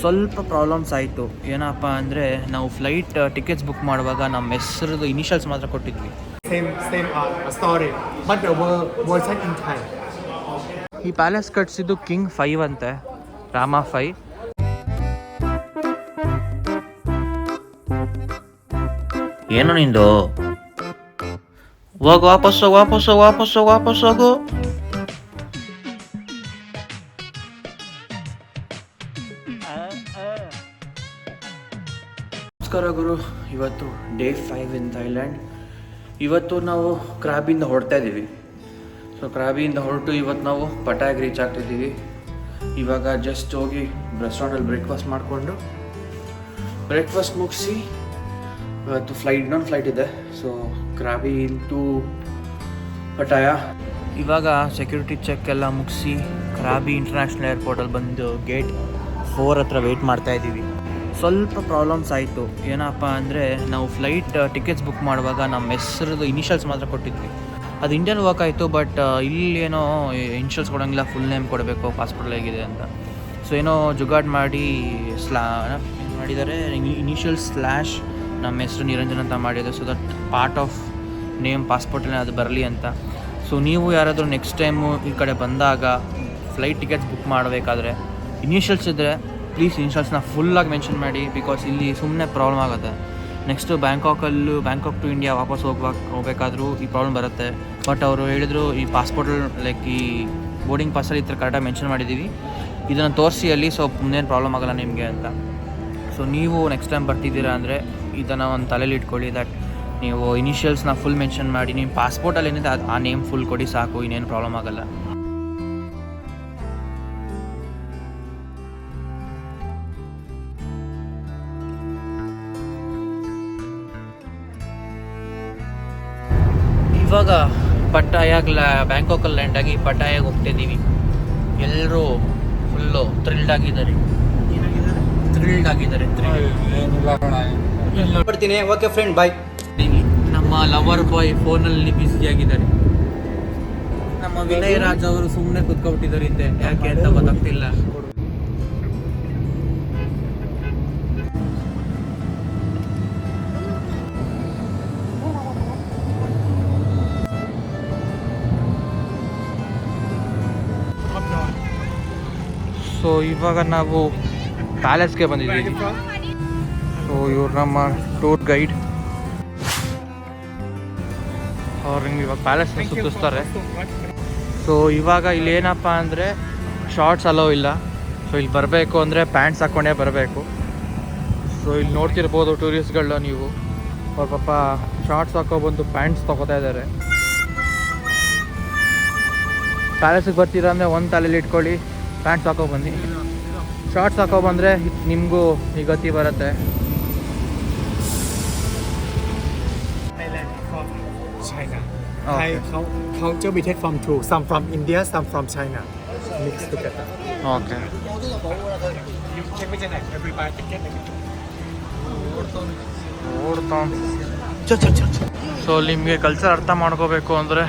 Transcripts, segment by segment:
ಸ್ವಲ್ಪ ಪ್ರಾಬ್ಲಮ್ಸ್ ಆಯಿತು. ಏನಪ್ಪ ಅಂದರೆ ನಾವು ಫ್ಲೈಟ್ ಟಿಕೆಟ್ಸ್ ಬುಕ್ ಮಾಡುವಾಗ ನಮ್ಮ ಹೆಸರದ್ದು ಇನಿಷಿಯಲ್ಸ್ ಮಾತ್ರ ಕೊಟ್ಟಿದ್ವಿ. Same story, but the version in Thai. ಈ ಪ್ಯಾಲೇಸ್ ಕಟ್ಸಿದ್ದು ಕಿಂಗ್ 5 ಅಂತೆ, ರಾಮ 5. ಏನು ನಿಂದು? ಹೋಗು, ವಾಪಸ್ ಹೋಗು. ನಮಸ್ಕಾರ ಗುರು. ಇವತ್ತು ಡೇ 5 ಇನ್ ಥೈಲ್ಯಾಂಡ್. ಇವತ್ತು ನಾವು ಕ್ರಾಬಿಂದ ಹೊರಡ್ತಾ ಇದ್ದೀವಿ. ಸೊ ಕ್ರಾಬಿಯಿಂದ ಹೊರಟು ಇವತ್ತು ನಾವು ಪಟಾಯಾಗೆ ರೀಚ್ ಆಗ್ತಿದ್ದೀವಿ. ಇವಾಗ ಜಸ್ಟ್ ಹೋಗಿ ರೆಸ್ಟೋರೆಂಟಲ್ಲಿ ಬ್ರೇಕ್ಫಾಸ್ಟ್ ಮಾಡಿಕೊಂಡು ಬ್ರೇಕ್ಫಾಸ್ಟ್ ಮುಗಿಸಿ ಇವತ್ತು ಇನ್ನೊಂದು ಫ್ಲೈಟ್ ಇದೆ. So Krabi into Pattaya. ಇವಾಗ ಸೆಕ್ಯೂರಿಟಿ ಚೆಕ್ ಎಲ್ಲ ಮುಗಿಸಿ ಕ್ರಾಬಿ ಇಂಟರ್ನ್ಯಾಷನಲ್ ಏರ್ಪೋರ್ಟಲ್ಲಿ ಬಂದು ಗೇಟ್ 4 ಹತ್ರ ವೆಯ್ಟ್ ಮಾಡ್ತಾ ಇದ್ದೀವಿ. ಸ್ವಲ್ಪ ಪ್ರಾಬ್ಲಮ್ಸ್ ಆಯಿತು. ಏನಪ್ಪ ಅಂದರೆ ನಾವು ಫ್ಲೈಟ್ ಟಿಕೆಟ್ಸ್ ಬುಕ್ ಮಾಡುವಾಗ ನಮ್ಮ ಹೆಸರದ್ದು ಇನಿಷಿಯಲ್ಸ್ ಮಾತ್ರ ಕೊಟ್ಟಿದ್ವಿ. ಅದು ಇಂಡಿಯನ್ ವರ್ಕ್ ಆಯಿತು, ಬಟ್ ಇಲ್ಲಿ ಏನೋ ಇನಿಷಿಯಲ್ಸ್ ಕೊಡೋಂಗಿಲ್ಲ, ಫುಲ್ ನೇಮ್ ಕೊಡಬೇಕು ಪಾಸ್ಪೋರ್ಟ್ ಹೇಗಿದೆ ಅಂತ. ಸೊ ಏನೋ ಜುಗಾಡ್ ಮಾಡಿ ಮಾಡಿದ್ದಾರೆ, ಇನಿಷಿಯಲ್ / ನಮ್ಮ ಹೆಸರು ನಿರಂಜನ್ ಅಂತ ಮಾಡಿದೆ. So that part of name ಪಾಸ್ಪೋರ್ಟಲ್ಲಿ ಅದು ಬರಲಿ ಅಂತ. ಸೊ ನೀವು ಯಾರಾದರೂ ನೆಕ್ಸ್ಟ್ ಟೈಮು ಈ ಕಡೆ ಬಂದಾಗ ಫ್ಲೈಟ್ ಟಿಕೆಟ್ಸ್ ಬುಕ್ ಮಾಡಬೇಕಾದ್ರೆ ಇನಿಷಿಯಲ್ಸ್ ಇದ್ದರೆ ಪ್ಲೀಸ್ ಇನಿಷಿಯಲ್ಸ್ನ ಫುಲ್ಲಾಗಿ ಮೆನ್ಷನ್ ಮಾಡಿ. ಬಿಕಾಸ್ ಇಲ್ಲಿ ಸುಮ್ಮನೆ ಪ್ರಾಬ್ಲಮ್ ಆಗುತ್ತೆ. ನೆಕ್ಸ್ಟು ಬ್ಯಾಂಕಾಕ್ ಟು ಇಂಡಿಯಾ ವಾಪಸ್ ಹೋಗ್ಬೇಕಾದ್ರೂ ಈ ಪ್ರಾಬ್ಲಮ್ ಬರುತ್ತೆ. ಬಟ್ ಅವರು ಹೇಳಿದ್ರು ಈ ಪಾಸ್ಪೋರ್ಟಲ್ಲಿ ಲೈಕ್ ಈ ಬೋರ್ಡಿಂಗ್ ಪಾಸಲ್ಲಿ ಈ ಥರ ಕರೆಕ್ಟಾಗಿ ಮೆನ್ಷನ್ ಮಾಡಿದ್ದೀವಿ, ಇದನ್ನು ತೋರಿಸಿ ಅಲ್ಲಿ. ಸೊ ಮುಂದೇನು ಪ್ರಾಬ್ಲಮ್ ಆಗೋಲ್ಲ ನಿಮಗೆ ಅಂತ. ಸೊ ನೀವು ನೆಕ್ಸ್ಟ್ ಟೈಮ್ ಬರ್ತಿದ್ದೀರಾ ಅಂದರೆ ಇದನ್ನು ಒಂದು ತಲೆಯಲ್ಲಿ ಇಟ್ಕೊಳ್ಳಿ, ದಟ್ ನೀವು ಇನಿಷಿಯಲ್ಸ್ನ ಫುಲ್ ಮೆನ್ಷನ್ ಮಾಡಿ. ನಿಮ್ಮ ಪಾಸ್ಪೋರ್ಟಲ್ಲಿ ಏನಿದೆ ಆ ನೇಮ್ ಫುಲ್ ಕೊಡಿ ಸಾಕು, ಇನ್ನೇನು ಪ್ರಾಬ್ಲಮ್ ಆಗೋಲ್ಲ. ಇವಾಗ ಪಟಾಯಾಗ ಬ್ಯಾಂಕಾಕಲ್ಲಿ ಲ್ಯಾಂಡ್ ಆಗಿ ಪಟಾಯಾಗ ಹೋಗ್ತಿದ್ದೀವಿ. ಎಲ್ಲರೂ ಫುಲ್ಲು ಥ್ರಿಲ್ಡ್ ಆಗಿದ್ದಾರೆ. ಬರ್ತೀನಿ. ಓಕೆ ಫ್ರೆಂಡ್, ಬಾಯ್. ನಮ್ಮ ಲವರ್ ಬಾಯ್ ಫೋನಲ್ಲಿ ಬ್ಯುಸಿಯಾಗಿದ್ದಾರೆ. ನಮ್ಮ ವಿನಯ್ ರಾಜ್ ಅವರು ಸುಮ್ಮನೆ ಕುತ್ಕೊಬಿಟ್ಟಿದ್ದಾರೆ ಹಿಂದೆ, ಯಾಕೆ ಅಂತ ಗೊತ್ತಾಗ್ತಿಲ್ಲ. ಸೊ ಇವಾಗ ನಾವು ಪ್ಯಾಲೇಸ್ಗೆ ಬಂದಿದ್ದೀವಿ. ಸೊ ಇವ್ರು ನಮ್ಮ ಟೂರ್ ಗೈಡ್. ಅವ್ರು ಇವಾಗ ಪ್ಯಾಲೇಸ್ನ ಸುತ್ತಿಸ್ತಾರೆ. ಸೊ ಇವಾಗ ಇಲ್ಲಿ ಏನಪ್ಪ ಅಂದರೆ ಶಾರ್ಟ್ಸ್ ಅಲೋ ಇಲ್ಲ. ಸೊ ಇಲ್ಲಿ ಬರಬೇಕು ಅಂದರೆ ಪ್ಯಾಂಟ್ಸ್ ಹಾಕ್ಕೊಂಡೇ ಬರಬೇಕು. ಸೊ ಇಲ್ಲಿ ನೋಡ್ತಿರ್ಬೋದು ಟೂರಿಸ್ಟ್ಗಳನ್ನ ನೀವು, ಅವ್ರ ಪಾಪ ಶಾರ್ಟ್ಸ್ ಹಾಕೊಬಂದು ಪ್ಯಾಂಟ್ಸ್ ತೊಗೋತಾ ಇದ್ದಾರೆ. ಪ್ಯಾಲೇಸಿಗೆ ಬರ್ತೀರಾ ಅಂದರೆ ಒಂದು ತಲೆಯಲ್ಲಿ ಇಟ್ಕೊಳ್ಳಿ, ಪ್ಯಾಂಟ್ಸ್ ಹಾಕೊಬನ್ನಿ. ಶಾರ್ಟ್ಸ್ ಹಾಕೊಬಂದರೆ ನಿಮಗೂ ಈ ಗತಿ ಬರುತ್ತೆ. China. Thai culture we take from two. Some from India, some from China. Mixed together. Okay. You check which one. Everybody ticket. So ನಿಮಗೆ ಕಲ್ಚರ್ ಅರ್ಥ ಮಾಡ್ಕೋಬೇಕು ಅಂದರೆ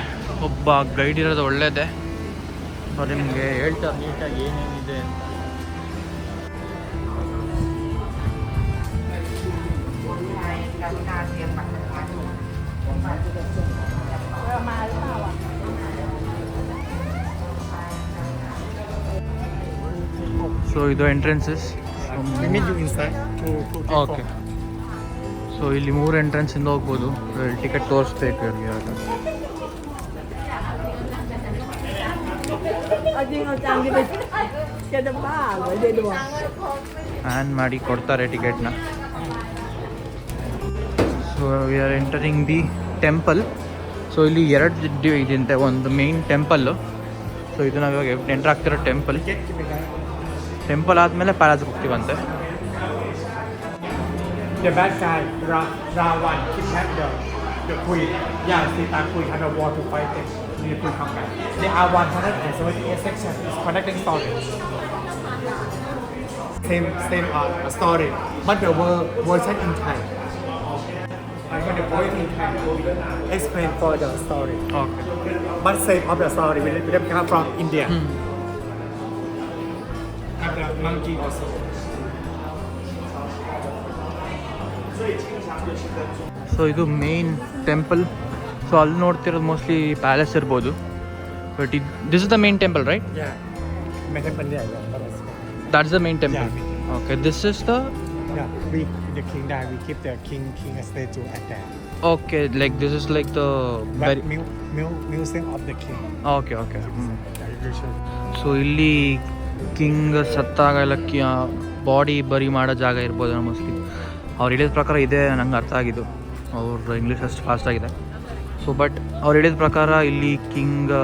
ಒಬ್ಬ ಗೈಡ್ ಇರೋದು ಒಳ್ಳೆಯದೇ. ಸೊ ನಿಮಗೆ ಹೇಳ್ತಾರೆ ನೀಟಾಗಿ ಏನೇನಿದೆ ಅಂತ. ಸೊ ಇದು ಎಂಟ್ರೆನ್ಸಸ್. ಓಕೆ. ಸೊ ಇಲ್ಲಿ 3 ಎಂಟ್ರೆನ್ಸಿಂದ ಹೋಗ್ಬೋದು. ಟಿಕೆಟ್ ತೋರಿಸ್ಬೇಕು ಇವ್ರಿಗೆ. ಆನ್ ಮಾಡಿ ಕೊಡ್ತಾರೆ ಟಿಕೆಟ್ನ. So we are entering the temple. So ಇಲ್ಲಿ 2 ಇದಂತೆ, ಒಂದು ಮೇನ್ ಟೆಂಪಲ್ಲು. ಸೊ ಇದು ನಾವು ಇವಾಗ ಎಂಟ್ರ್ ಆಗ್ತಿರೋ ಟೆಂಪಲ್ ಆದಮೇಲೆ ಪ್ಯಾಲೇಸ್ಗೆ ಹೋಗ್ತೀವಂತೆ. The bad guy, Ravan, kidnapped the queen. Yeah, Sita queen had a war to fight them. The queen come back. There are 178 sections. It's connecting stories. Same story, but the version in Thai. I'm going to point in Thai. Explain for the story. Okay. But same of the story. We come from India. And the monkey also. So ಇದು main temple. So ಅಲ್ಲಿ ನೋಡ್ತಿರೋದು mostly palace ಇರ್ಬೋದು, but this is the main temple, right? Yeah. Main temple there. That's the main temple. Yeah. Okay, this is the... Yeah. We the king there. We keep the king statue at there. Okay, like this is like the... But museum of the king. Okay. Yeah, sure. So ಇಲ್ಲಿ king ಸತ್ತಾಗ ಎಲ್ಲ body ಬರಿ ಮಾಡೋ ಜಾಗ ಇರ್ಬೋದು mostly. ಅವ್ರು ಹೇಳಿದ ಪ್ರಕಾರ ಇದೆ, ನಂಗೆ ಅರ್ಥ ಆಗಿದ್ದು. ಅವ್ರ ಇಂಗ್ಲೀಷ್ ಅಷ್ಟು ಫಾಸ್ಟ್ ಆಗಿದೆ. ಸೊ ಬಟ್ ಅವ್ರು ಹೇಳಿದ ಪ್ರಕಾರ ಇಲ್ಲಿ ಕಿಂಗ್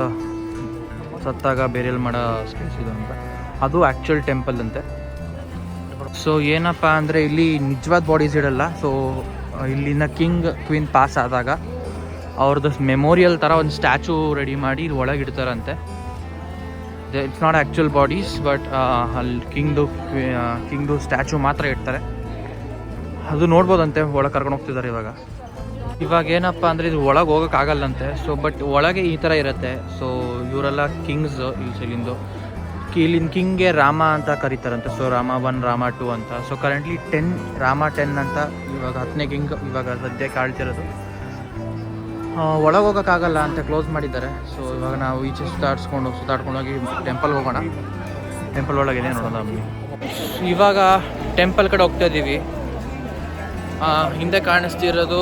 ಸತ್ತಾಗ ಬೇರೆಯಲ್ಲಿ ಮಾಡೋ ಸ್ಪೇಸ್ ಇದೆ ಅಂತ. ಅದು ಆ್ಯಕ್ಚುಯಲ್ ಟೆಂಪಲ್ ಅಂತೆ. ಸೊ ಏನಪ್ಪ ಅಂದರೆ ಇಲ್ಲಿ ನಿಜವಾದ ಬಾಡೀಸ್ ಇಡಲ್ಲ. ಸೊ ಇಲ್ಲಿನ ಕಿಂಗ್ ಕ್ವೀನ್ ಪಾಸ್ ಆದಾಗ ಅವ್ರದ್ದು ಮೆಮೋರಿಯಲ್ ಥರ ಒಂದು ಸ್ಟ್ಯಾಚು ರೆಡಿ ಮಾಡಿ ಇಲ್ಲಿ ಒಳಗೆ ಇಡ್ತಾರಂತೆ. It's not actual bodies, but ಅಲ್ಲಿ ಕಿಂಗ್ದು ಸ್ಟ್ಯಾಚು ಮಾತ್ರ ಇಡ್ತಾರೆ. ಅದು ನೋಡ್ಬೋದಂತೆ, ಒಳಗೆ ಕರ್ಕೊಂಡು ಹೋಗ್ತಿದ್ದಾರೆ ಇವಾಗ ಏನಪ್ಪ ಅಂದರೆ ಇದು ಒಳಗೆ ಹೋಗೋಕ್ಕಾಗಲ್ಲಂತೆ. ಸೊ ಬಟ್ ಒಳಗೆ ಈ ಥರ ಇರುತ್ತೆ. ಸೊ ಇವರೆಲ್ಲ ಕಿಂಗ್ಸ್ ಇಲ್ಲಿಂದು. ಇಲ್ಲಿನ ಕಿಂಗ್ಗೆ ರಾಮ ಅಂತ ಕರೀತಾರಂತೆ. ಸೊ ರಾಮ 1 ರಾಮ 2 ಅಂತ. ಸೊ ಕರೆಂಟ್ಲಿ 10 ರಾಮ 10 ಅಂತ ಇವಾಗ 10ನೇ ಕಿಂಗ್ ಇವಾಗ ಸದ್ಯಕ್ಕೆ ಆಳ್ತಿರೋದು. ಒಳಗೆ ಹೋಗೋಕ್ಕಾಗಲ್ಲ ಅಂತ ಕ್ಲೋಸ್ ಮಾಡಿದ್ದಾರೆ. ಸೊ ಇವಾಗ ನಾವು ಈಚೆ ಸುತ್ತಾಡ್ಕೊಂಡು ಹೋಗಿ ಟೆಂಪಲ್ಗೆ ಹೋಗೋಣ. ಟೆಂಪಲ್ ಒಳಗಿದೆ ನೋಡೋಣ. ಇವಾಗ ಟೆಂಪಲ್ ಕಡೆ ಹೋಗ್ತಾ ಇದ್ದೀವಿ. ಹಿಂದೆ ಕಾಣಿಸ್ತಿರೋದು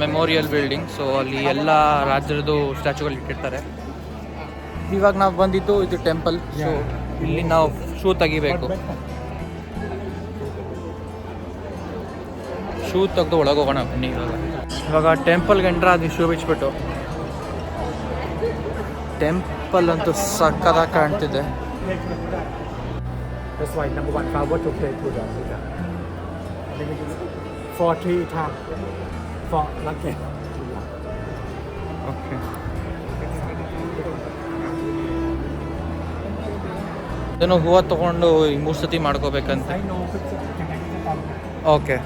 ಮೆಮೋರಿಯಲ್ ಬಿಲ್ಡಿಂಗ್. ಸೊ ಅಲ್ಲಿ ಎಲ್ಲ ರಾಜ್ಯರದ್ದು ಸ್ಟ್ಯಾಚುಗಳು ಇಟ್ಟಿರ್ತಾರೆ. ಇವಾಗ ನಾವು ಬಂದಿದ್ದು ಇದು ಟೆಂಪಲ್. ಸೊ ಇಲ್ಲಿ ನಾವು ಶೂ ತೆಗಿಬೇಕು. ಶೂ ತೆಗೆದು ಒಳಗೆ ಹೋಗೋಣ ಬನ್ನಿ. ಇವಾಗ ಟೆಂಪಲ್ಗೆ ಎಂಟ್ರ್ ಆದ್ವಿ ಶೂ ಬಿಚ್ಬಿಟ್ಟು. ಟೆಂಪಲ್ ಅಂತೂ ಸಕ್ಕತ್ತಾಗಿ ಕಾಣ್ತಿದೆ. That's why number 1 flower to play to the Buddha. For 3 times for lucky. Okay, ಇದನ್ನು ಹೂವು ತೊಗೊಂಡು 3 ಸತಿ ಮಾಡ್ಕೋಬೇಕಂತ. ಓಕೆ,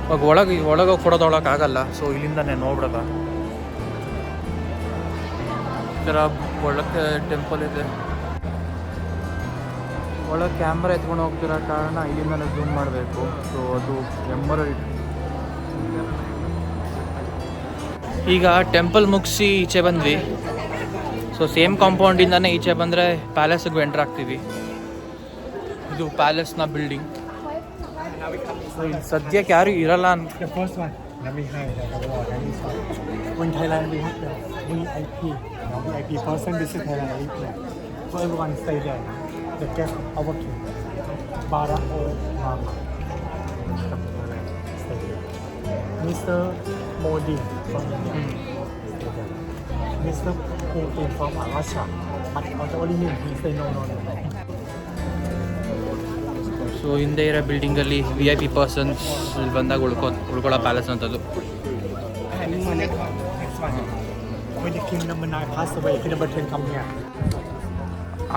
ಇವಾಗ ಒಳಗೆ ಕೊಡೋದೊಳಕ್ಕಾಗಲ್ಲ. ಸೊ ಇಲ್ಲಿಂದನೇ ನೋಡ್ಬಿಡೋದ. ಈ ಥರ ಒಳಗೆ ಟೆಂಪಲ್ ಇದೆ. ಒಳಗೆ ಕ್ಯಾಮ್ರಾ ಎತ್ಕೊಂಡು ಹೋಗ್ತಿರೋ ಕಾರಣ ಇಲ್ಲಿಂದನೇ ಝೂಮ್ ಮಾಡಬೇಕು. ಸೊ ಅದು ಎಮರಲ್ಡ್. ಈಗ ಟೆಂಪಲ್ ಮುಗಿಸಿ ಈಚೆ ಬಂದ್ವಿ. ಸೊ ಸೇಮ್ ಕಾಂಪೌಂಡಿಂದನೇ ಈಚೆ ಬಂದರೆ ಪ್ಯಾಲೇಸ್ಗೆ ಎಂಟ್ರ್ ಆಗ್ತೀವಿ. ಇದು ಪ್ಯಾಲೇಸ್ನ ಬಿಲ್ಡಿಂಗ್. ಸೊ ಇಲ್ಲಿ ಸದ್ಯಕ್ಕೆ ಯಾರು ಇರಲ್ಲ ಅಂತ. The first one, let me hide the wall. In Thailand, we have the VIP. VIP person visit Thailand every year. So everyone stay there. The guest of our king, Barack Obama, stay there. Mr. Modi from India, stay there. Mr. Putin from Russia, but the only name he say no. So ಹಿಂದೆ ಇರೋ ಬಿಲ್ಡಿಂಗಲ್ಲಿ VIP persons ಇಲ್ಲಿ ಬಂದಾಗ ಉಳ್ಕೊಳ್ಳೋ palace ಅಂತದ್ದು. When the king number 9 passed away, king number 10 come here.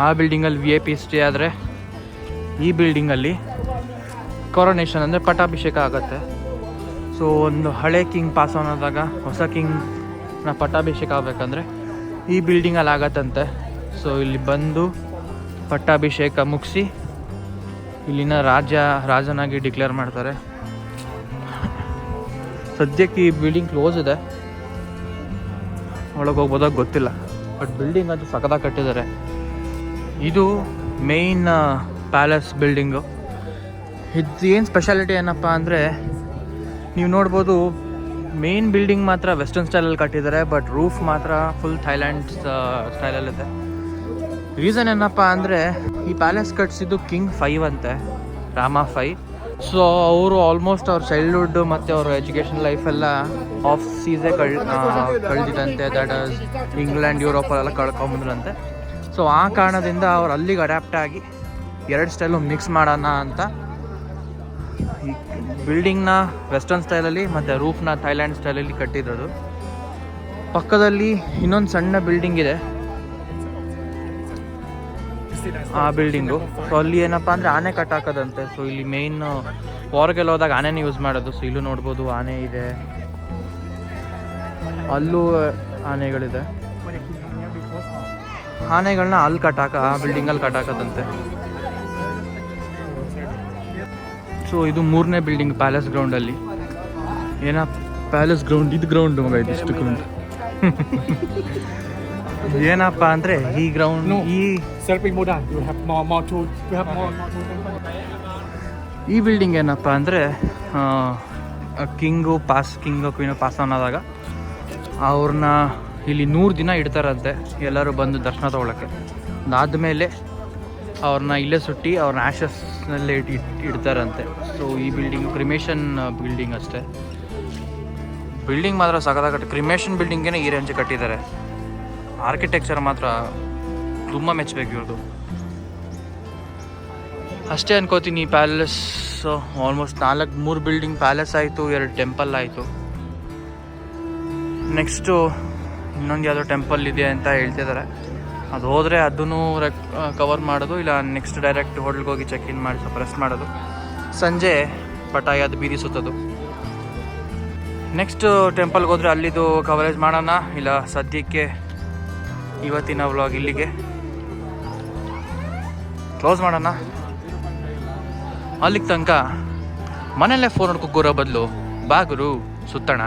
ಆ ಬಿಲ್ಡಿಂಗಲ್ಲಿ VIP stay ಆದರೆ ಈ ಬಿಲ್ಡಿಂಗಲ್ಲಿ ಕೊರೋನೇಷನ್ ಅಂದರೆ ಪಟ್ಟಾಭಿಷೇಕ ಆಗುತ್ತೆ. ಸೊ ಒಂದು ಹಳೆ ಕಿಂಗ್ ಪಾಸ್ ಆನ್ ಆದಾಗ ಹೊಸ ಕಿಂಗ್ನ ಪಟ್ಟಾಭಿಷೇಕ ಆಗಬೇಕಂದ್ರೆ ಈ ಬಿಲ್ಡಿಂಗಲ್ಲಿ ಆಗತ್ತಂತೆ. ಸೊ ಇಲ್ಲಿ ಬಂದು ಪಟ್ಟಾಭಿಷೇಕ ಮುಗಿಸಿ ಇಲ್ಲಿನ ರಾಜನಾಗಿ ಡಿಕ್ಲೇರ್ ಮಾಡ್ತಾರೆ. ಸದ್ಯಕ್ಕೆ ಈ ಬಿಲ್ಡಿಂಗ್ ಕ್ಲೋಸ್ ಇದೆ. ಒಳಗೆ ಹೋಗ್ಬೋದಾಗ ಗೊತ್ತಿಲ್ಲ, ಬಟ್ ಬಿಲ್ಡಿಂಗ್ ಅದು ಸಖತ್ತಾಗಿ ಕಟ್ಟಿದ್ದಾರೆ. ಇದು ಮೇಯ್ನ್ ಪ್ಯಾಲೇಸ್ ಬಿಲ್ಡಿಂಗು. ಇದು ಏನು ಸ್ಪೆಷಾಲಿಟಿ ಏನಪ್ಪ ಅಂದರೆ ನೀವು ನೋಡ್ಬೋದು, ಮೇನ್ ಬಿಲ್ಡಿಂಗ್ ಮಾತ್ರ ವೆಸ್ಟರ್ನ್ ಸ್ಟೈಲಲ್ಲಿ ಕಟ್ಟಿದ್ದಾರೆ, ಬಟ್ ರೂಫ್ ಮಾತ್ರ ಫುಲ್ ಥೈಲ್ಯಾಂಡ್ ಸ್ಟೈಲಲ್ಲಿದೆ. ರೀಸನ್ ಏನಪ್ಪ ಅಂದರೆ ಈ ಪ್ಯಾಲೇಸ್ ಕಟ್ಸಿದ್ದು ಕಿಂಗ್ 5 ಅಂತೆ, ರಾಮ 5. ಸೊ ಅವರು ಆಲ್ಮೋಸ್ಟ್ ಅವ್ರ ಚೈಲ್ಡ್ಹುಡ್ ಮತ್ತು ಅವ್ರ ಎಜುಕೇಷನ್ ಲೈಫೆಲ್ಲ ಆಫ್ ಸೀಸೇ ಕಳೆದಿದಂತೆ. ದಟ್ ಇಸ್ ಇಂಗ್ಲೆಂಡ್, ಯುರೋಪಲ್ಲೆಲ್ಲ ಕಳ್ಕೊಂಬಂದ್ರಂತೆ. ಸೊ ಆ ಕಾರಣದಿಂದ ಅವ್ರು ಅಲ್ಲಿಗೆ ಅಡ್ಯಾಪ್ಟ್ ಆಗಿ 2 ಸ್ಟೈಲು ಮಿಕ್ಸ್ ಮಾಡೋಣ ಅಂತ ಈ ಬಿಲ್ಡಿಂಗ್ನ ವೆಸ್ಟರ್ನ್ ಸ್ಟೈಲಲ್ಲಿ ಮತ್ತು ರೂಫ್ನ ಥೈಲ್ಯಾಂಡ್ ಸ್ಟೈಲಲ್ಲಿ ಕಟ್ಟಿರೋದು. ಪಕ್ಕದಲ್ಲಿ ಇನ್ನೊಂದು ಸಣ್ಣ ಬಿಲ್ಡಿಂಗ್ ಇದೆ, ಆ ಬಿಲ್ಡಿಂಗು. ಸೊ ಅಲ್ಲಿ ಏನಪ್ಪ ಅಂದರೆ ಆನೆ ಕಟ್ಟಾಕೋದಂತೆ. ಸೊ ಇಲ್ಲಿ ಮೇಯ್ನ್ ವಾರ್ಗೆಲ್ಲ ಹೋದಾಗ ಆನೆನೇ ಯೂಸ್ ಮಾಡೋದು. ಸೊ ಇಲ್ಲೂ ನೋಡ್ಬೋದು ಆನೆ ಇದೆ, ಅಲ್ಲೂ ಆನೆಗಳಿದೆ. ಆನೆಗಳನ್ನ ಅಲ್ಲಿ ಆ ಬಿಲ್ಡಿಂಗಲ್ಲಿ ಕಟ್ಟಾಕೋದಂತೆ. ಸೊ ಇದು 3ನೇ ಬಿಲ್ಡಿಂಗ್ ಪ್ಯಾಲೇಸ್ ಗ್ರೌಂಡಲ್ಲಿ. ಏನ ಪ್ಯಾಲೇಸ್ ಗ್ರೌಂಡ್, ಇದು ಗ್ರೌಂಡ್ ಮಗ, ಇದಿಷ್ಟು ಗ್ರೌಂಡ್. ಏನಪ್ಪ ಅಂದರೆ ಈ ಗ್ರೌಂಡ್, ಈ Selfie more than you have more to you have more ಈ ಬಿಲ್ಡಿಂಗ್ ಏನಪ್ಪ ಅಂದರೆ ಕಿಂಗು ಕ್ವೀನು ಪಾಸ್ ಆನ್ ಆದಾಗ ಅವ್ರನ್ನ ಇಲ್ಲಿ 100 ದಿನ ಇಡ್ತಾರಂತೆ ಎಲ್ಲರೂ ಬಂದು ದರ್ಶನ ತೊಗೊಳಕ್ಕೆ. ಅದಾದಮೇಲೆ ಅವ್ರನ್ನ ಇಲ್ಲೇ ಸುಟ್ಟು ಅವ್ರನ್ನ ಆ್ಯಶಸ್ನಲ್ಲೇ ಇಡ್ತಾರಂತೆ. ಸೊ ಈ ಬಿಲ್ಡಿಂಗು ಕ್ರಿಮೇಷನ್ ಬಿಲ್ಡಿಂಗ್ ಅಷ್ಟೇ. ಬಿಲ್ಡಿಂಗ್ ಮಾತ್ರ ಸಖತ್ತಾಗಿ, ಕ್ರಿಮೇಷನ್ ಬಿಲ್ಡಿಂಗೇ ಈ ರೇಂಜ್ ಕಟ್ಟಿದ್ದಾರೆ. ಆರ್ಕಿಟೆಕ್ಚರ್ ಮಾತ್ರ ತುಂಬ ಮೆಚ್ಚಬೇಕು ಇವ್ರದ್ದು. ಅಷ್ಟೇ ಅನ್ಕೋತೀನಿ. ಪ್ಯಾಲೇಸ್ ಆಲ್ಮೋಸ್ಟ್ 3 ಬಿಲ್ಡಿಂಗ್ ಪ್ಯಾಲೇಸ್ ಆಯಿತು, 2 ಟೆಂಪಲ್ ಆಯಿತು. ನೆಕ್ಸ್ಟು ಇನ್ನೊಂದು ಯಾವುದೋ ಟೆಂಪಲ್ ಇದೆ ಅಂತ ಹೇಳ್ತಿದ್ದಾರೆ. ಅದು ಹೋದರೆ ಅದನ್ನು ಕವರ್ ಮಾಡೋದು, ಇಲ್ಲ ನೆಕ್ಸ್ಟ್ ಡೈರೆಕ್ಟ್ ಹೋಟೆಲ್ಗೆ ಹೋಗಿ ಚೆಕ್ ಇನ್ ಮಾಡಿ ಸ್ವಲ್ಪ ರೆಸ್ಟ್ ಮಾಡೋದು, ಸಂಜೆ ಪಟಾಯದ ಬೀದಿ ಸುತ್ತೋದು. ನೆಕ್ಸ್ಟ್ ಟೆಂಪಲ್ಗೆ ಹೋದರೆ ಅಲ್ಲಿದು ಕವರೇಜ್ ಮಾಡೋಣ, ಇಲ್ಲ ಸದ್ಯಕ್ಕೆ ಇವತ್ತಿನ ವ್ಲಾಗ್ ಇಲ್ಲಿಗೆ ಕ್ಲೋಸ್ ಮಾಡೋಣ. ಅಲ್ಲಿಗೆ ತನಕ ಮನೆಯಲ್ಲೇ ಫೋನ್ ನೋಡ್ಕೋ ಕೂರೋ ಬದಲು ಬಾಗುರು ಸುತ್ತಣ.